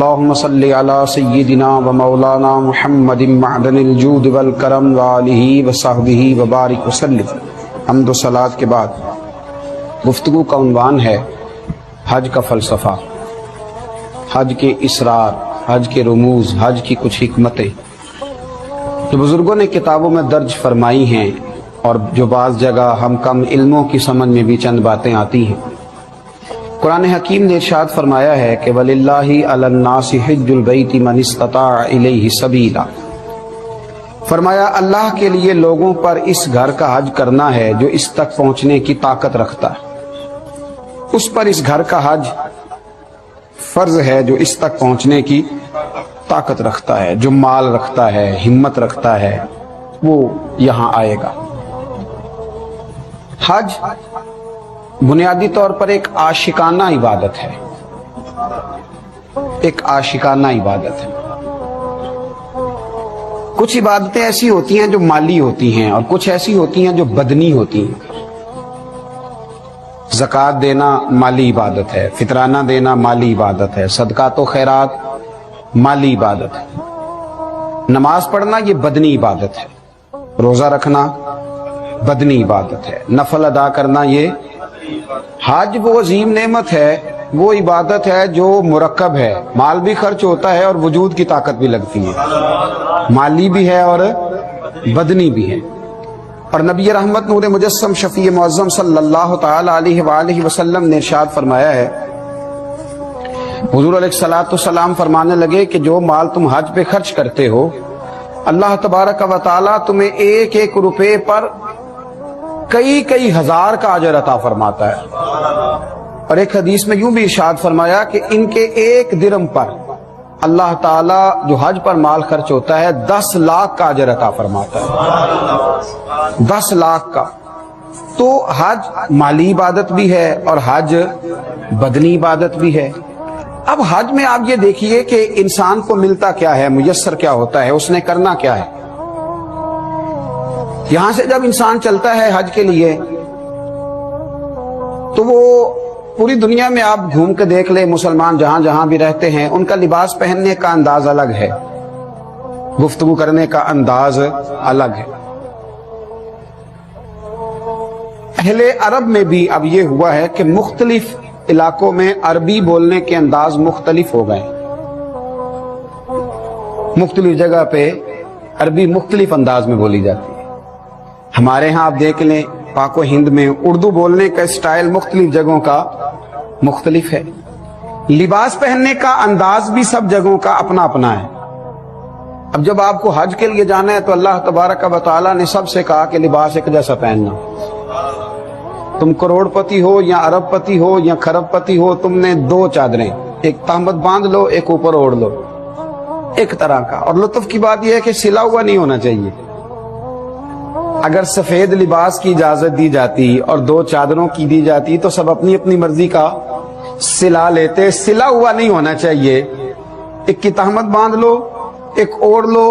اللهم صل على سيدنا ومولانا محمد معدن الجود والکرم وآلہ وصحبہ وبارک وسلم۔ حمد و صلات کے بعد گفتگو کا عنوان ہے حج کا فلسفہ، حج کے اسرار، حج کے رموز، حج کی کچھ حکمتیں جو بزرگوں نے کتابوں میں درج فرمائی ہیں اور جو بعض جگہ ہم کم علموں کی سمجھ میں بھی چند باتیں آتی ہیں۔ قرآن حکیم نے ارشاد فرمایا ہے کہ وَلِلَّهِ عَلَى النَّاسِ حِجُّ الْبَيْتِ مَنِ اسْتَطَاعَ إِلَيْهِ سَبِيلًا، فرمایا اللہ کے لیے لوگوں پر اس گھر کا حج کرنا ہے جو اس تک پہنچنے کی طاقت رکھتا ہے، اس پر اس گھر کا حج فرض ہے جو اس تک پہنچنے کی طاقت رکھتا ہے، جو مال رکھتا ہے، ہمت رکھتا ہے، وہ یہاں آئے گا۔ حج بنیادی طور پر ایک عاشقانہ عبادت ہے، ایک عاشقانہ عبادت ہے۔ کچھ عبادتیں ایسی ہوتی ہیں جو مالی ہوتی ہیں اور کچھ ایسی ہوتی ہیں جو بدنی ہوتی ہیں۔ زکوٰۃ دینا مالی عبادت ہے، فطرانہ دینا مالی عبادت ہے، صدقات و خیرات مالی عبادت ہے، نماز پڑھنا یہ بدنی عبادت ہے، روزہ رکھنا بدنی عبادت ہے، نفل ادا کرنا یہ۔ حج وہ عظیم نعمت ہے، وہ عبادت ہے جو مرکب ہے، مال بھی خرچ ہوتا ہے اور وجود کی طاقت بھی لگتی ہے، مالی بھی ہے اور بدنی بھی ہے۔ اور نبی رحمت نور مجسم شفیع معظم صلی اللہ تعالی علیہ وآلہ وسلم نے ارشاد فرمایا ہے، حضور علیہ الصلوۃ والسلام فرمانے لگے کہ جو مال تم حج پہ خرچ کرتے ہو، اللہ تبارک و تعالی تمہیں ایک ایک روپے پر کئی ہزار کا اجر عطا فرماتا ہے۔ اور ایک حدیث میں یوں بھی ارشاد فرمایا کہ ان کے ایک درم پر اللہ تعالیٰ جو حج پر مال خرچ ہوتا ہے 10 لاکھ کا اجر عطا فرماتا ہے، 10 لاکھ کا۔ تو حج مالی عبادت بھی ہے اور حج بدنی عبادت بھی ہے۔ اب حج میں آپ یہ دیکھیے کہ انسان کو ملتا کیا ہے، میسر کیا ہوتا ہے، اس نے کرنا کیا ہے۔ یہاں سے جب انسان چلتا ہے حج کے لیے تو وہ پوری دنیا میں آپ گھوم کے دیکھ لیں، مسلمان جہاں جہاں بھی رہتے ہیں ان کا لباس پہننے کا انداز الگ ہے، گفتگو کرنے کا انداز الگ ہے۔ اہل عرب میں بھی اب یہ ہوا ہے کہ مختلف علاقوں میں عربی بولنے کے انداز مختلف ہو گئے، مختلف جگہ پہ عربی مختلف انداز میں بولی جاتی ہے۔ ہمارے ہاں آپ دیکھ لیں پاک و ہند میں اردو بولنے کا اسٹائل مختلف جگہوں کا مختلف ہے، لباس پہننے کا انداز بھی سب جگہوں کا اپنا اپنا ہے۔ اب جب آپ کو حج کے لیے جانا ہے تو اللہ تبارک و تعالیٰ نے سب سے کہا کہ لباس ایک جیسا پہننا، تم کروڑ پتی ہو یا ارب پتی ہو یا کھرب پتی ہو، تم نے 2 چادریں، ایک تہمت باندھ لو، ایک اوپر اوڑھ لو، ایک طرح کا۔ اور لطف کی بات یہ ہے کہ سلا ہوا نہیں ہونا چاہیے۔ اگر سفید لباس کی اجازت دی جاتی اور 2 چادروں کی دی جاتی تو سب اپنی اپنی مرضی کا سلا لیتے، سلا ہوا نہیں ہونا چاہیے۔ ایک کی تہمت باندھ لو، ایک اوڑھ لو،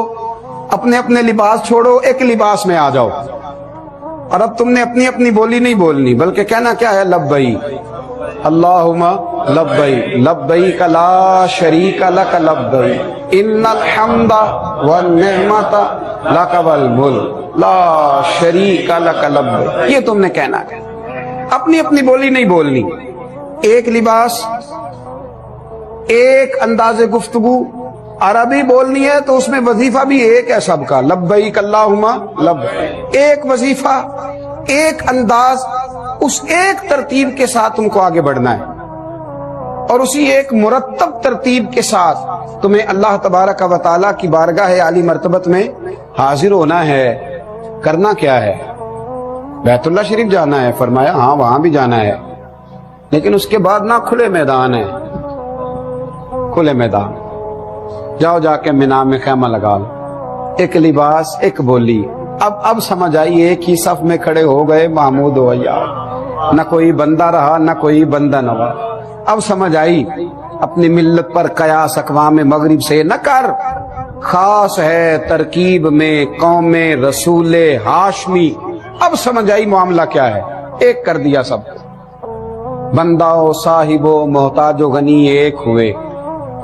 اپنے اپنے لباس چھوڑو، ایک لباس میں آ جاؤ۔ اور اب تم نے اپنی اپنی بولی نہیں بولنی بلکہ کہنا کیا ہے، لبیک اللہم لبیک لبیک لا شریک لک لبیک ان الحمد والنعمت لک والملک لا شریک لک لبیک، یہ تم نے کہنا ہے، اپنی اپنی بولی نہیں بولنی، ایک لباس، ایک انداز گفتگو۔ عربی بولنی ہے تو اس میں وظیفہ بھی ایک ہے سب کا، لبیک اللہم لبیک، ایک وظیفہ، ایک انداز، اس ایک ترتیب کے ساتھ تم کو آگے بڑھنا ہے اور اسی ایک مرتب ترتیب کے ساتھ تمہیں اللہ تبارک و تعالیٰ کی بارگاہ عالی مرتبت میں حاضر ہونا ہے۔ کرنا کیا ہے؟ بیت اللہ شریف جانا ہے، فرمایا ہاں وہاں بھی جانا ہے، لیکن اس کے بعد نہ کھلے میدان ہے، کھلے میدان جاؤ، جا کے مینا میں خیمہ لگا لو، ایک لباس، ایک بولی۔ اب سمجھ آئی، ایک ہی صف میں کھڑے ہو گئے محمود و عیار، نہ کوئی بندہ رہا نہ کوئی بندہ نوا۔ اب سمجھ آئی اپنی ملت پر قیاس اقوام مغرب سے نہ کر، خاص ہے ترکیب میں قوم رسول ہاشمی۔ اب سمجھ آئی معاملہ کیا ہے، ایک کر دیا سب، بندہ و صاحب و محتاج و غنی ایک ہوئے،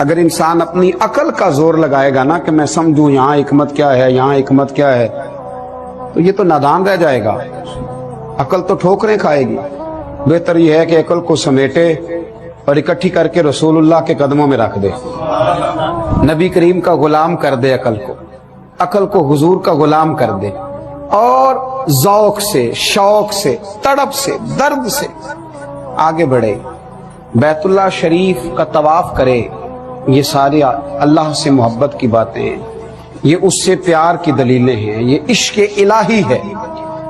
اگر انسان اپنی عقل کا زور لگائے گا نا کہ میں سمجھوں یہاں حکمت کیا ہے، یہاں حکمت کیا ہے، تو یہ تو نادان رہ جائے گا، عقل تو ٹھوکریں کھائے گی۔ بہتر یہ ہے کہ عقل کو سمیٹے اور اکٹھی کر کے رسول اللہ کے قدموں میں رکھ دے، نبی کریم کا غلام کر دے، عقل کو حضور کا غلام کر دے، اور ذوق سے، شوق سے، تڑپ سے، درد سے آگے بڑھے، بیت اللہ شریف کا طواف کرے۔ یہ سارے اللہ سے محبت کی باتیں ہیں، یہ اس سے پیار کی دلیلیں ہیں، یہ عشق الہی ہے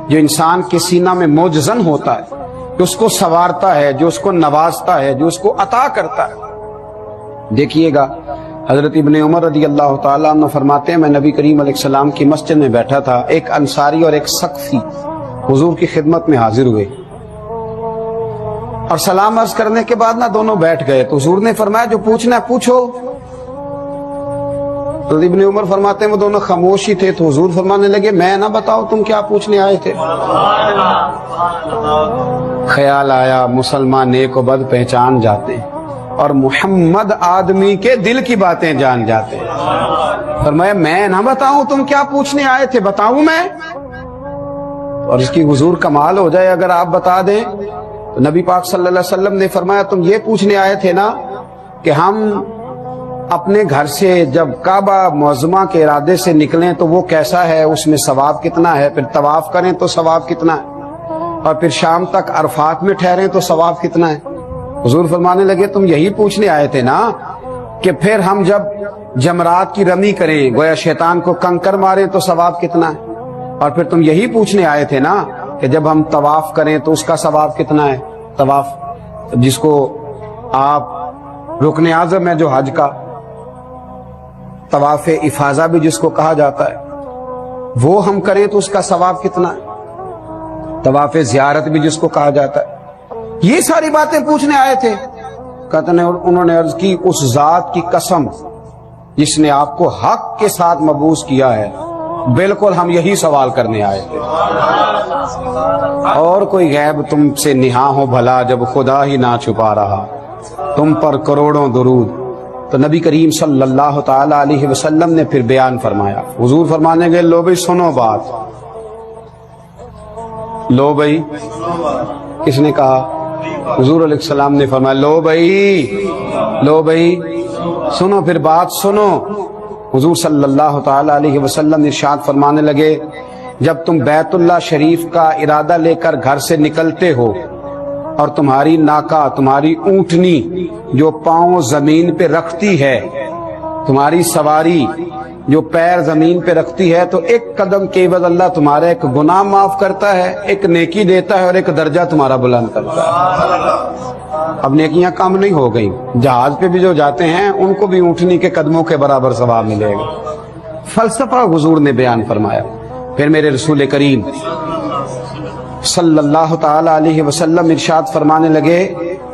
جو انسان کے سینہ میں موجزن ہوتا ہے، جو اس کو سنوارتا ہے، جو اس کو نوازتا ہے، جو اس کو عطا کرتا ہے۔ دیکھیے گا حضرت ابن عمر رضی اللہ تعالیٰ عنہ فرماتے ہیں، میں نبی کریم علیہ السلام کی مسجد میں بیٹھا تھا، ایک انصاری اور ایک ثقفی حضور کی خدمت میں حاضر ہوئے، اور سلام عرض کرنے کے بعد نہ دونوں بیٹھ گئے، تو حضور نے فرمایا جو پوچھنا ہے پوچھو۔ تو ابن عمر فرماتے ہیں وہ دونوں خاموش ہی تھے، تو حضور فرمانے لگے میں نہ بتاؤ تم کیا پوچھنے آئے تھے؟ خیال آیا مسلمان نیک و بد پہچان جاتے ہیں، اور محمد آدمی کے دل کی باتیں جان جاتے ہیں۔ فرمایا میں نہ بتاؤں تم کیا پوچھنے آئے تھے، بتاؤں میں؟ اور اس کی حضور کمال ہو جائے اگر آپ بتا دیں۔ تو نبی پاک صلی اللہ علیہ وسلم نے فرمایا تم یہ پوچھنے آئے تھے نا کہ ہم اپنے گھر سے جب کعبہ معظمہ کے ارادے سے نکلیں تو وہ کیسا ہے، اس میں ثواب کتنا ہے، پھر طواف کریں تو ثواب کتنا ہے، اور پھر شام تک عرفات میں ٹھہریں تو ثواب کتنا ہے۔ حضور فرمانے لگے تم یہی پوچھنے آئے تھے نا کہ پھر ہم جب جمرات کی رمی کریں، گویا شیطان کو کنکر ماریں تو ثواب کتنا ہے، اور پھر تم یہی پوچھنے آئے تھے نا کہ جب ہم طواف کریں تو اس کا ثواب کتنا ہے۔ طواف جس کو آپ رکن اعظم ہے جو حج کا، طواف افاضہ بھی جس کو کہا جاتا ہے، وہ ہم کریں تو اس کا ثواب کتنا ہے۔ طواف زیارت بھی جس کو کہا جاتا ہے، یہ ساری باتیں پوچھنے آئے تھے۔ کہتے ہیں انہوں نے عرض کی اس ذات کی قسم جس نے آپ کو حق کے ساتھ مبعوث کیا ہے، بالکل ہم یہی سوال کرنے آئے تھے، اور کوئی غیب تم سے نہاں ہو بھلا جب خدا ہی نہ چھپا رہا، تم پر کروڑوں درود۔ تو نبی کریم صلی اللہ تعالی علیہ وسلم نے پھر بیان فرمایا، حضور فرمانے گئے لو بھائی سنو بات، لو بھائی، کس نے کہا؟ حضور علیہ السلام نے فرمایا لو بھائی سنو، پھر بات سنو۔ حضور صلی اللہ تعالی علیہ وسلم ارشاد فرمانے لگے جب تم بیت اللہ شریف کا ارادہ لے کر گھر سے نکلتے ہو اور تمہاری ناکا، تمہاری اونٹنی جو پاؤں زمین پہ رکھتی ہے، تمہاری سواری جو پیر زمین پہ رکھتی ہے، تو ایک قدم کے عوض اللہ تمہارا ایک گناہ معاف کرتا ہے، ایک نیکی دیتا ہے، اور ایک درجہ تمہارا بلند کرتا ہے۔ اب نیکیاں کم نہیں ہو گئی، جہاز پہ بھی جو جاتے ہیں ان کو بھی اونٹنی کے قدموں کے برابر ثواب ملے گا۔ فلسفہ حضور نے بیان فرمایا۔ پھر میرے رسول کریم صلی اللہ تعالی علیہ وسلم ارشاد فرمانے لگے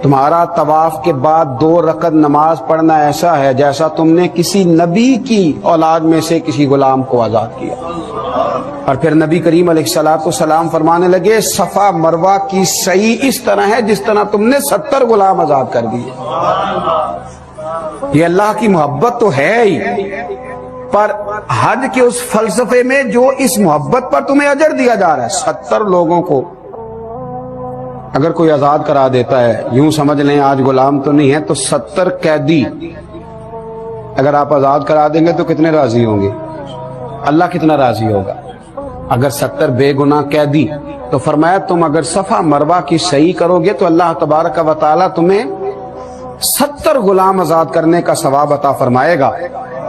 تمہارا طواف کے بعد 2 رکعت نماز پڑھنا ایسا ہے جیسا تم نے کسی نبی کی اولاد میں سے کسی غلام کو آزاد کیا۔ اور پھر نبی کریم علیہ السلام فرمانے لگے صفا مروہ کی سعی اس طرح ہے جس طرح تم نے 70 غلام آزاد کر دیے۔ یہ اللہ کی محبت تو ہے ہی، پر حج کے اس فلسفے میں جو اس محبت پر تمہیں اجر دیا جا رہا ہے، 70 لوگوں کو اگر کوئی آزاد کرا دیتا ہے، یوں سمجھ لیں آج غلام تو نہیں ہے تو 70 قیدی اگر آپ آزاد کرا دیں گے تو کتنے راضی ہوں گے؟ اللہ کتنا راضی ہوگا؟ اگر 70 بے گناہ قیدی، تو فرمایا تم اگر صفا مروہ کی صحیح کرو گے تو اللہ تبارک و تعالی تمہیں 70 غلام آزاد کرنے کا ثواب عطا فرمائے گا۔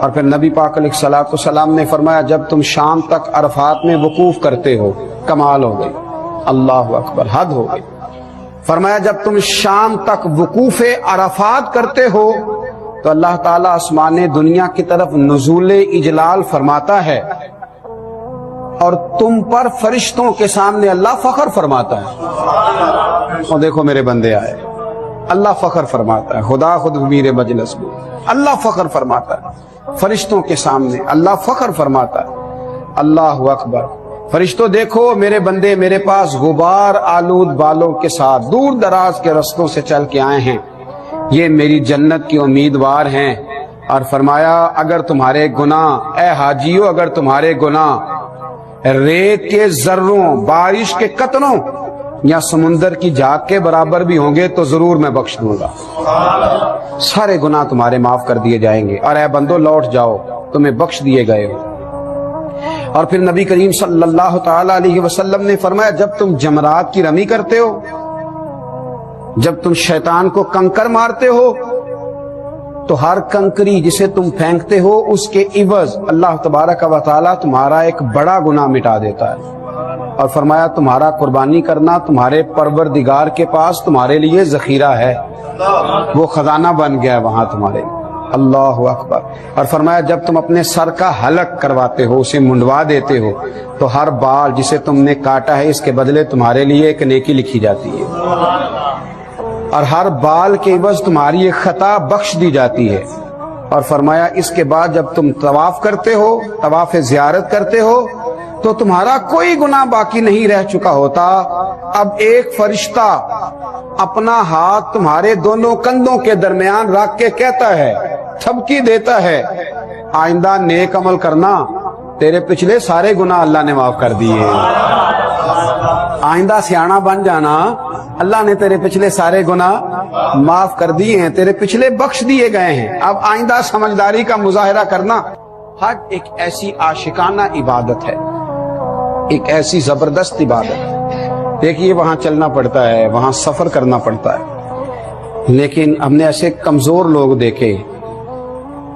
اور پھر نبی پاک علیہ السلام نے فرمایا جب تم شام تک عرفات میں وقوف کرتے ہو، کمال ہو گئی، اللہ اکبر، حد ہو گئی۔ فرمایا جب تم شام تک وقوف عرفات کرتے ہو تو اللہ تعالیٰ آسمان دنیا کی طرف نزول اجلال فرماتا ہے، اور تم پر فرشتوں کے سامنے اللہ فخر فرماتا ہے۔ اور دیکھو میرے بندے آئے، اللہ فخر فرماتا ہے، خدا خود امیر مجلس میں اللہ فخر فرماتا ہے، فرشتوں کے سامنے اللہ فخر فرماتا ہے، اللہ اکبر۔ فرشتوں دیکھو میرے بندے میرے پاس غبار آلود بالوں کے ساتھ دور دراز کے رستوں سے چل کے آئے ہیں، یہ میری جنت کی امیدوار ہیں، اور فرمایا اگر تمہارے گناہ، اے حاجیو اگر تمہارے گناہ ریت کے ذروں، بارش کے قطروں یا سمندر کی جھاگ کے برابر بھی ہوں گے تو ضرور میں بخش دوں گا، سارے گناہ تمہارے معاف کر دیے جائیں گے، اور اے بندو لوٹ جاؤ تمہیں بخش دیے گئے ہو۔ اور پھر نبی کریم صلی اللہ تعالی علیہ وسلم نے فرمایا جب تم جمرات کی رمی کرتے ہو، جب تم شیطان کو کنکر مارتے ہو، تو ہر کنکری جسے تم پھینکتے ہو اس کے عوض اللہ تبارک و تعالی تمہارا ایک بڑا گناہ مٹا دیتا ہے۔ اور فرمایا تمہارا قربانی کرنا تمہارے پروردگار کے پاس تمہارے لیے ذخیرہ ہے، وہ خزانہ بن گیا ہے وہاں تمہارے لیے۔ اللہ اکبر۔ اور فرمایا جب تم اپنے سر کا حلق کرواتے ہو، اسے منڈوا دیتے ہو، تو ہر بال جسے تم نے کاٹا ہے اس کے بدلے تمہارے لیے ایک نیکی لکھی جاتی ہے، اور ہر بال کے عوض تمہاری ایک خطا بخش دی جاتی ہے۔ اور فرمایا اس کے بعد جب تم طواف کرتے ہو، طواف زیارت کرتے ہو، تو تمہارا کوئی گناہ باقی نہیں رہ چکا ہوتا، اب ایک فرشتہ اپنا ہاتھ تمہارے دونوں کندھوں کے درمیان رکھ کے کہتا ہے، تھپکی دیتا ہے، آئندہ نیک عمل کرنا، تیرے پچھلے سارے گناہ اللہ نے معاف کر دیے، آئندہ سیاںا بن جانا، اللہ نے تیرے پچھلے سارے گناہ معاف کر دیے ہیں، تیرے پچھلے بخش دیے گئے ہیں، اب آئندہ سمجھداری کا مظاہرہ کرنا۔ حج ایک ایسی عاشقانہ عبادت ہے، ایک ایسی زبردست عبادت۔ دیکھیے وہاں چلنا پڑتا ہے، وہاں سفر کرنا پڑتا ہے، لیکن ہم نے ایسے کمزور لوگ دیکھے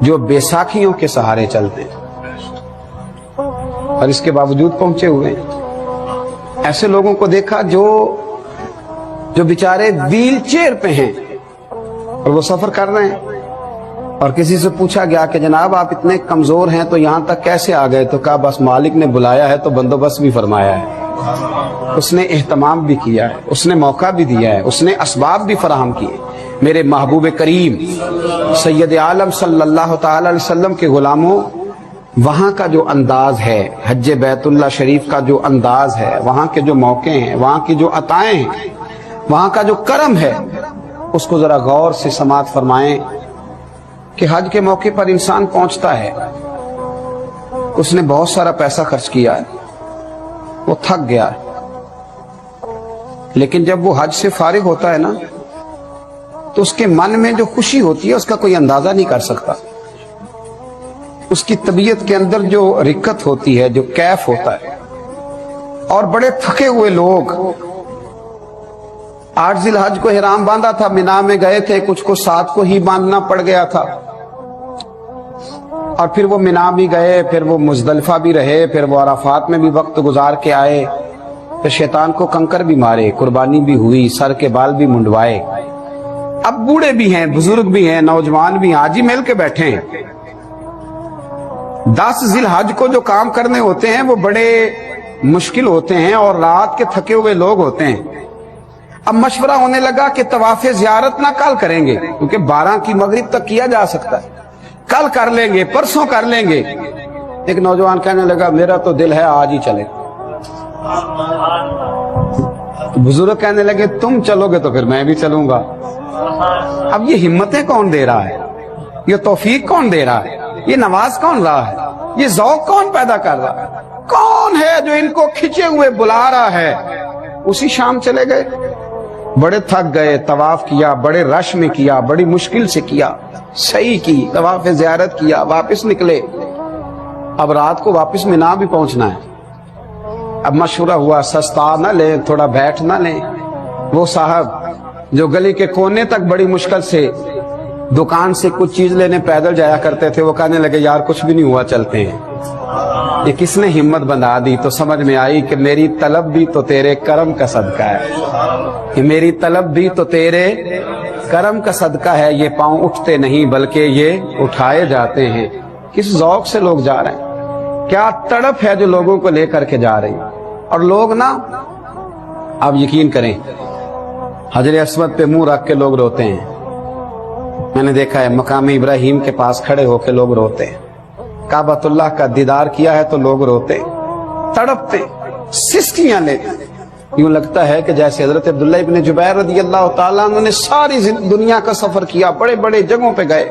جو بیساکھیوں کے سہارے چلتے ہیں اور اس کے باوجود پہنچے ہوئے ہیں۔ ایسے لوگوں کو دیکھا جو بیچارے ویل چیئر پہ ہیں اور وہ سفر کر رہے ہیں، اور کسی سے پوچھا گیا کہ جناب آپ اتنے کمزور ہیں تو یہاں تک کیسے آ گئے؟ تو کہا بس مالک نے بلایا ہے تو بندوبست بھی فرمایا ہے، اس نے اہتمام بھی کیا ہے، اس نے موقع بھی دیا ہے، اس نے اسباب بھی فراہم کیے۔ میرے محبوب کریم سید عالم صلی اللہ تعالی علیہ وسلم کے غلاموں، وہاں کا جو انداز ہے، حج بیت اللہ شریف کا جو انداز ہے، وہاں کے جو موقع ہیں، وہاں کی جو عطائیں ہیں، وہاں کا جو کرم ہے، اس کو ذرا غور سے سماعت فرمائیں کہ حج کے موقع پر انسان پہنچتا ہے، اس نے بہت سارا پیسہ خرچ کیا ہے، وہ تھک گیا ہے، لیکن جب وہ حج سے فارغ ہوتا ہے نا تو اس کے من میں جو خوشی ہوتی ہے اس کا کوئی اندازہ نہیں کر سکتا، اس کی طبیعت کے اندر جو رکت ہوتی ہے، جو کیف ہوتا ہے۔ اور بڑے تھکے ہوئے لوگ 8 ذی الحج کو احرام باندھا تھا، مینا میں گئے تھے، کچھ کو 7 کو ہی باندھنا پڑ گیا تھا، اور پھر وہ مینا بھی گئے، پھر وہ مزدلفہ بھی رہے، پھر وہ عرفات میں بھی وقت گزار کے آئے، پھر شیطان کو کنکر بھی مارے، قربانی بھی ہوئی، سر کے بال بھی منڈوائے۔ اب بوڑھے بھی ہیں، بزرگ بھی ہیں، نوجوان بھی ہیں، آج ہی مل کے بیٹھے ہیں۔ 10 ذی الحج کو جو کام کرنے ہوتے ہیں وہ بڑے مشکل ہوتے ہیں، اور رات کے تھکے ہوئے لوگ ہوتے ہیں۔ اب مشورہ ہونے لگا کہ طواف زیارت نہ کل کریں گے، کیونکہ 12 کی مغرب تک کیا جا سکتا ہے، کل کر لیں گے، پرسوں کر لیں گے۔ ایک نوجوان کہنے لگا میرا تو دل ہے آج ہی چلے۔ بزرگ کہنے لگے تم چلو گے تو پھر میں بھی چلوں گا۔ اب یہ ہمتیں کون دے رہا ہے؟ یہ توفیق کون دے رہا ہے؟ یہ نواز کون رہا ہے؟ یہ ذوق کون پیدا کر رہا ہے؟ کون ہے جو ان کو کھچے ہوئے بلا رہا ہے؟ اسی شام چلے گئے، بڑے تھک گئے، طواف کیا، بڑے رش میں کیا، بڑی مشکل سے کیا، صحیح کی، طواف زیارت کیا، واپس نکلے۔ اب رات کو واپس مینا بھی پہنچنا ہے۔ اب مشورہ ہوا سستا نہ لیں، تھوڑا بیٹھ نہ لیں۔ وہ صاحب جو گلی کے کونے تک بڑی مشکل سے دکان سے کچھ چیز لینے پیدل جایا کرتے تھے، وہ کہنے لگے یار کچھ بھی نہیں ہوا، چلتے ہیں۔ یہ کس نے ہمت بندھا دی؟ تو سمجھ میں آئی کہ میری طلب بھی تو تیرے کرم کا صدقہ ہے، کہ میری طلب بھی تو تیرے کرم کا صدقہ ہے۔ یہ پاؤں اٹھتے نہیں بلکہ یہ اٹھائے جاتے ہیں۔ کس ذوق سے لوگ جا رہے ہیں، کیا تڑپ ہے جو لوگوں کو لے کر کے جا رہی ہیں۔ اور لوگ نا، آپ یقین کریں، حجر اسود پہ منہ رکھ کے لوگ روتے ہیں۔ میں نے دیکھا ہے مقام ابراہیم کے پاس کھڑے ہو کے لوگ روتے ہیں، کعبۃ اللہ کا دیدار کیا ہے تو لوگ روتے، تڑپتے، سسکیاں لیتے۔ یوں لگتا ہے کہ جیسے حضرت عبداللہ ابن جبیر رضی اللہ تعالیٰ عنہ نے ساری دنیا کا سفر کیا، بڑے بڑے جگہوں پہ گئے،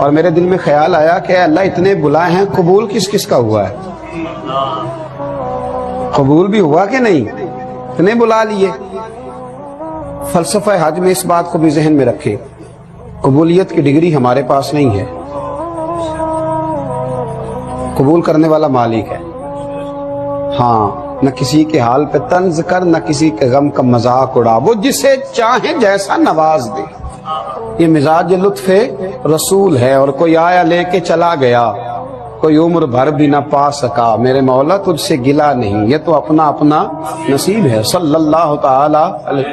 اور میرے دل میں خیال آیا کہ اللہ اتنے بلائے ہیں، قبول کس کس کا ہوا ہے؟ قبول بھی ہوا کہ نہیں؟ اتنے بلا لیے۔ فلسفہ حج میں اس بات کو بھی ذہن میں رکھے، قبولیت کی ڈگری ہمارے پاس نہیں ہے، قبول کرنے والا مالک ہے۔ ہاں، نہ کسی کے حال پہ طنز کر، نہ کسی کے غم کا مذاق اڑا، وہ جسے چاہے جیسا نواز دے۔ یہ مزاج لطف رسول ہے، اور کوئی آیا لے کے چلا گیا، کوئی عمر بھر بھی نہ پا سکا، میرے مولا تجھ سے گلا نہیں، یہ تو اپنا اپنا نصیب ہے۔ صلی اللہ تعالی علیہ۔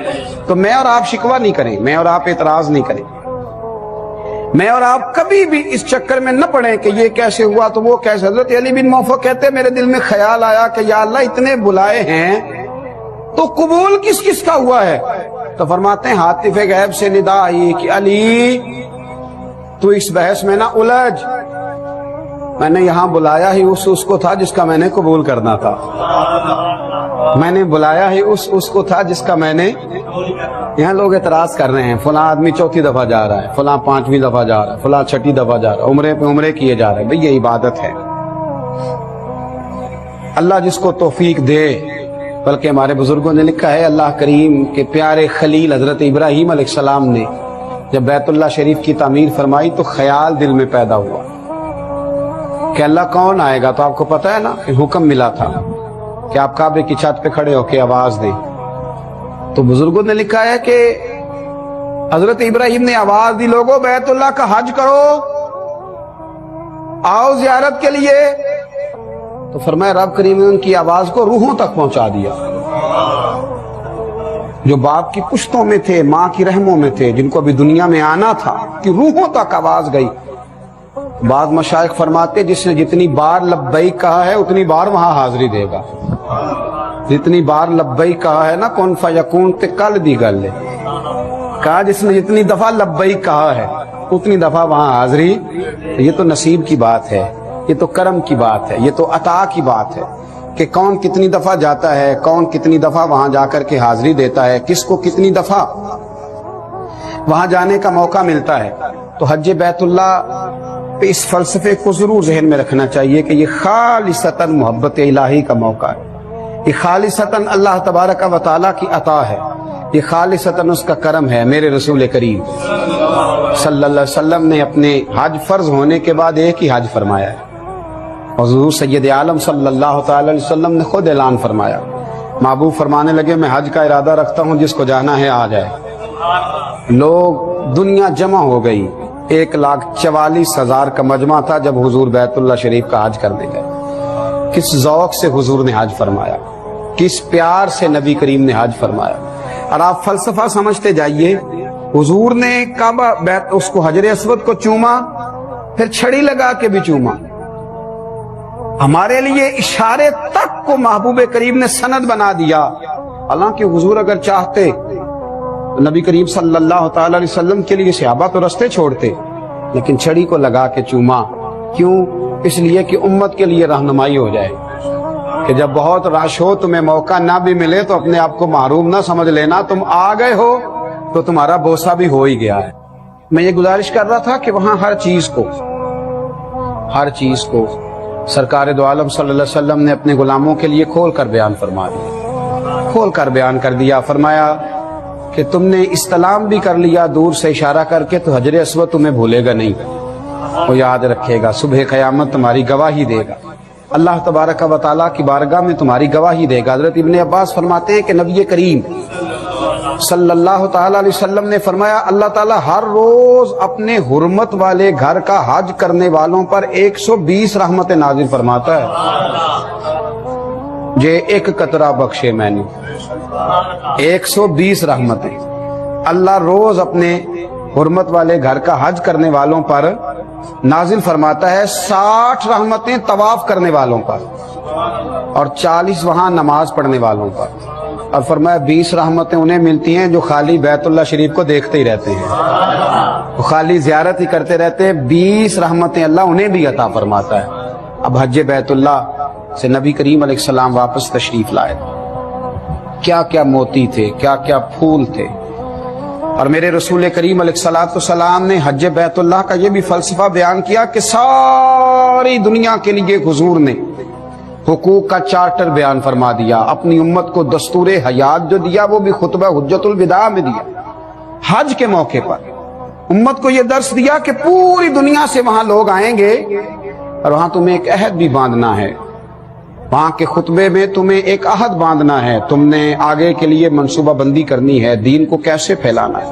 تو میں اور آپ شکوہ نہیں کریں، میں اور آپ اعتراض نہیں کریں، میں اور آپ کبھی بھی اس چکر میں نہ پڑیں کہ یہ کیسے ہوا تو وہ کیسے۔ حضرت علی بن موفق کہتے میرے دل میں خیال آیا کہ یا اللہ اتنے بلائے ہیں تو قبول کس کس کا ہوا ہے؟ تو فرماتے ہیں ہاتف غیب سے ندا آئی کہ علی تو اس بحث میں نہ الجھ، میں نے یہاں بلایا ہی اس کو تھا جس کا میں نے قبول کرنا تھا، میں نے بلایا ہی اس کو تھا جس کا میں نے۔ یہاں لوگ اعتراض کر رہے ہیں، فلاں آدمی چوتھی دفعہ جا رہا ہے، فلاں پانچویں دفعہ جا رہا ہے، فلاں چھٹی دفعہ جا رہا ہے، عمرے پہ عمرے کیے جا رہے ہیں۔ بھئی یہ عبادت ہے، اللہ جس کو توفیق دے۔ بلکہ ہمارے بزرگوں نے لکھا ہے اللہ کریم کے پیارے خلیل حضرت ابراہیم علیہ السلام نے جب بیت اللہ شریف کی تعمیر فرمائی تو خیال دل میں پیدا ہوا کہ اللہ کون آئے گا، تو آپ کو پتہ ہے نا کہ حکم ملا تھا کہ آپ کعبے کی چھت پہ کھڑے ہو کے آواز دیں۔ تو بزرگوں نے لکھا ہے کہ حضرت ابراہیم نے آواز دی لوگوں بیت اللہ کا حج کرو، آؤ زیارت کے لیے، تو فرمایا رب کریم نے ان کی آواز کو روحوں تک پہنچا دیا۔ جو باپ کی پشتوں میں تھے، ماں کی رحموں میں تھے، جن کو ابھی دنیا میں آنا تھا، کہ روحوں تک آواز گئی۔ بعض مشائخ فرماتے جس نے جتنی بار لبیک کہا ہے اتنی بار وہاں حاضری دے گا۔ جتنی بار لبیک کہا ہے نا کن فیکون تے کل دی گل ہے، کہا جس نے جتنی دفعہ لبیک کہا ہے اتنی دفعہ وہاں حاضری۔ یہ تو نصیب کی بات ہے، یہ تو کرم کی بات ہے، یہ تو عطا کی بات ہے کہ کون کتنی دفعہ جاتا ہے، کون کتنی دفعہ وہاں جا کر کے حاضری دیتا ہے، کس کو کتنی دفعہ وہاں جانے کا موقع ملتا ہے۔ تو حج بیت اللہ پہ اس فلسفے کو ضرور ذہن میں رکھنا چاہیے کہ یہ خالصتاً محبت الہی کا موقع ہے، یہ خالصتاً اللہ تبارک و تعالیٰ کی عطا ہے، یہ خالصتاً اس کا کرم ہے۔ میرے رسول کریم صلی اللہ علیہ وسلم نے اپنے حج فرض ہونے کے بعد ایک ہی حج فرمایا ہے۔ حضور سید عالم صلی اللہ تعالی علیہ وسلم نے خود اعلان فرمایا، محبوب فرمانے لگے میں حج کا ارادہ رکھتا ہوں، جس کو جانا ہے آ جائے۔ لوگ دنیا جمع ہو گئی، 1,44,000 کا مجمع تھا جب حضور بیت اللہ شریف کا حج کرنے گئے۔ کس ذوق سے حضور نے حج فرمایا، کس پیار سے نبی کریم نے حج فرمایا۔ اور آپ فلسفہ سمجھتے جائیے، حضور نے کعبہ بیت اس کو حجر اسود کو چوما، پھر چھڑی لگا کے بھی چوما۔ ہمارے لیے اشارے تک کو محبوب کریم نے سند بنا دیا۔ حالانکہ حضور اگر چاہتے نبی کریم صلی اللہ تعالی علیہ وسلم کے لیے صحابہ تو رستے چھوڑتے، لیکن چھڑی کو لگا کے چوما۔ کیوں؟ اس لیے کہ امت کے لیے رہنمائی ہو جائے کہ جب بہت رش ہو، تمہیں موقع نہ بھی ملے تو اپنے آپ کو محروم نہ سمجھ لینا، تم آ گئے ہو تو تمہارا بوسہ بھی ہو ہی گیا ہے۔ میں یہ گزارش کر رہا تھا کہ وہاں ہر چیز کو سرکار دو عالم صلی اللہ علیہ وسلم نے اپنے غلاموں کے لیے کھول کر بیان فرما دیا، کھول کر بیان کر دیا۔ فرمایا کہ تم نے استلام بھی کر لیا دور سے اشارہ کر کے، تو حجر اسود تمہیں بھولے گا نہیں، وہ یاد رکھے گا، صبح قیامت تمہاری گواہی دے گا، اللہ تبارک و تعالیٰ کی بارگاہ میں تمہاری گواہی دے گا۔ حضرت ابن عباس فرماتے ہیں کہ نبی کریم صلی اللہ تعالی علیہ وسلم نے فرمایا اللہ تعالیٰ ہر روز اپنے حرمت والے گھر کا حج کرنے والوں پر 120 رحمتیں نازل فرماتا ہے۔ جے ایک قطرہ بخشے میں نے 120 رحمتیں اللہ روز اپنے حرمت والے گھر کا حج کرنے والوں پر نازل فرماتا ہے۔ 60 رحمتیں طواف کرنے والوں پر اور 40 وہاں نماز پڑھنے والوں پر، اور فرمایا 20 رحمتیں انہیں ملتی ہیں جو خالی بیت اللہ شریف کو دیکھتے ہی رہتے ہیں، وہ خالی زیارت ہی کرتے رہتے ہیں۔ 20 رحمتیں اللہ انہیں بھی عطا فرماتا ہے۔ اب حج بیت اللہ سے نبی کریم علیہ السلام واپس تشریف لائے، کیا کیا موتی تھے، کیا کیا پھول تھے، اور میرے رسول کریم علیہ السلام نے حج بیت اللہ کا یہ بھی فلسفہ بیان کیا کہ ساری دنیا کے لیے حضور نے حقوق کا چارٹر بیان فرما دیا، اپنی امت کو دستور حیات جو دیا وہ بھی خطبہ حجت الوداع میں دیا۔ حج کے موقع پر امت کو یہ درس دیا کہ پوری دنیا سے وہاں لوگ آئیں گے اور وہاں تمہیں ایک عہد بھی باندھنا ہے، وہاں کے خطبے میں تمہیں ایک عہد باندھنا ہے، تم نے آگے کے لیے منصوبہ بندی کرنی ہے، دین کو کیسے پھیلانا ہے،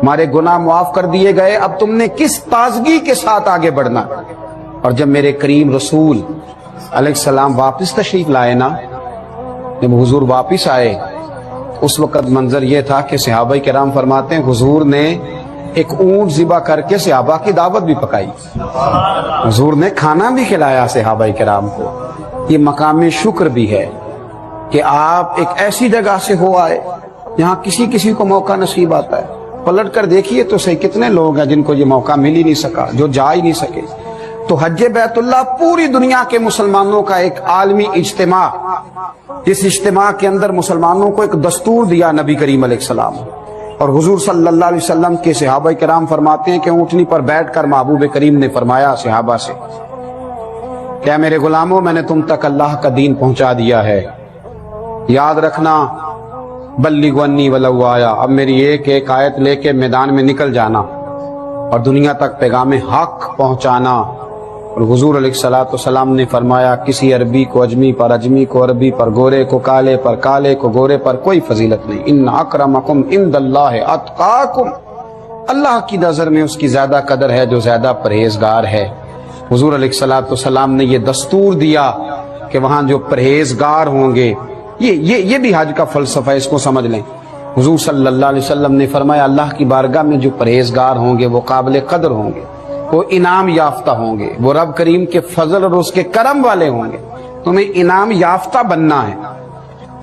ہمارے گناہ معاف کر دیے گئے، اب تم نے کس تازگی کے ساتھ آگے بڑھنا۔ اور جب میرے کریم رسول علیہ السلام واپس تشریف لائے نا، جب حضور واپس آئے اس وقت منظر یہ تھا کہ صحابہ کرام فرماتے ہیں حضور نے ایک اونٹ ذبح کر کے صحابہ کی دعوت بھی پکائی، حضور نے کھانا بھی کھلایا صحابہ کرام کو۔ یہ مقام شکر بھی ہے کہ آپ ایک ایسی جگہ سے ہو آئے جہاں کسی کو موقع نصیب آتا ہے۔ پلٹ کر دیکھیے تو صحیح کتنے لوگ ہیں جن کو یہ موقع مل ہی نہیں سکا، جو جا ہی نہیں سکے۔ تو حج بیت اللہ پوری دنیا کے مسلمانوں کا ایک عالمی اجتماع، اس اجتماع کے اندر مسلمانوں کو ایک دستور دیا نبی کریم علیہ السلام، اور حضور صلی اللہ علیہ وسلم کے صحابہ کرام فرماتے ہیں کہ اونٹنی پر بیٹھ کر محبوب کریم نے فرمایا صحابہ سے، کیا میرے غلاموں میں نے تم تک اللہ کا دین پہنچا دیا ہے، یاد رکھنا بلغوا انی ولو آیا، اب میری ایک آیت لے کے میدان میں نکل جانا اور دنیا تک پیغام حق پہنچانا۔ اور حضور علیہ السلام نے فرمایا کسی عربی کو اجمی پر، اجمی کو عربی پر، گورے کو کالے پر، کالے کو گورے پر کوئی فضیلت نہیں۔ ان اکرمکم عند اللہ اتقاکم، اللہ کی نظر میں اس کی زیادہ قدر ہے جو زیادہ پرہیزگار ہے۔ حضور علیہ السلام نے یہ دستور دیا کہ وہاں جو پرہیزگار ہوں گے، یہ بھی حج کا فلسفہ ہے، اس کو سمجھ لیں۔ حضور صلی اللہ علیہ وسلم نے فرمایا اللہ کی بارگاہ میں جو پرہیزگار ہوں گے وہ قابل قدر ہوں گے، وہ انعام یافتہ ہوں گے، وہ رب کریم کے فضل اور اس کے کرم والے ہوں گے۔ تمہیں انعام یافتہ بننا ہے،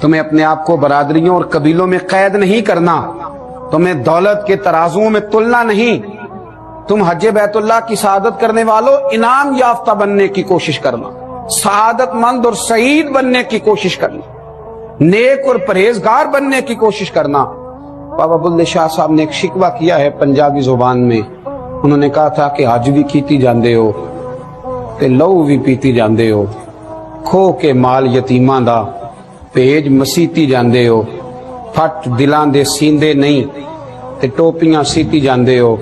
تمہیں اپنے آپ کو برادریوں اور قبیلوں میں قید نہیں کرنا، تمہیں دولت کے ترازوؤں میں تلنا نہیں، تم حج بیت اللہ کی سعادت کرنے والوں انعام یافتہ بننے کی کوشش کرنا، سعادت مند اور سعید بننے کی کوشش کرنا، نیک اور پرہیزگار بننے کی کوشش کرنا۔ بابا بلے شاہ صاحب نے ایک شکوہ کیا ہے پنجابی زبان میں، انہوں نے کہا تھا کہ حج بھی کیتی جاندے ہو تے لہو بھی پیتی جاندے ہو، کھو کے مال یتیماں دا پیج مسیتی جاندے ہو، پھٹ دلاں دے سیندے نہیں تے ٹوپیاں سیتی جاندے ہو،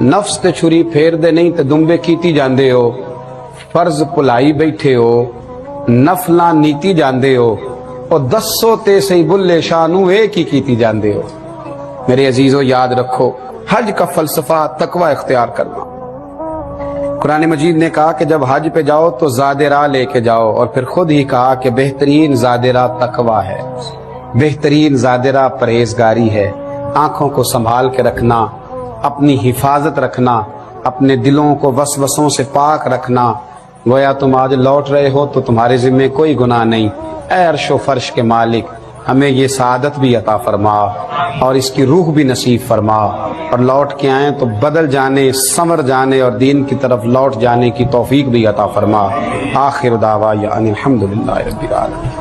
نفس تے چھری پھیر دے نہیں تے دمبے کیتی جاندے ہو، فرض پلائی بیٹھے ہو، نفلاں نیتی جاندے ہو، اور دسو تے سی بلے شاہ نو ایک ہی کیتی جاندے ہو۔ میرے عزیزو یاد رکھو حج کا فلسفہ تقوی اختیار کرنا۔ قرآن مجید نے کہا کہ جب حج پہ جاؤ تو زاد راہ لے کے جاؤ، اور پھر خود ہی کہا کہ بہترین زاد راہ تقوی ہے، بہترین زاد راہ پرہیزگاری ہے۔ آنکھوں کو سنبھال کے رکھنا، اپنی حفاظت رکھنا، اپنے دلوں کو وسوسوں سے پاک رکھنا۔ گویا تم آج لوٹ رہے ہو تو تمہارے ذمہ کوئی گناہ نہیں۔ اے عرش و فرش کے مالک، ہمیں یہ سعادت بھی عطا فرما اور اس کی روح بھی نصیب فرما، اور لوٹ کے آئیں تو بدل جانے، سمر جانے اور دین کی طرف لوٹ جانے کی توفیق بھی عطا فرما۔ آخر دعوانا الحمدللہ رب العالمین۔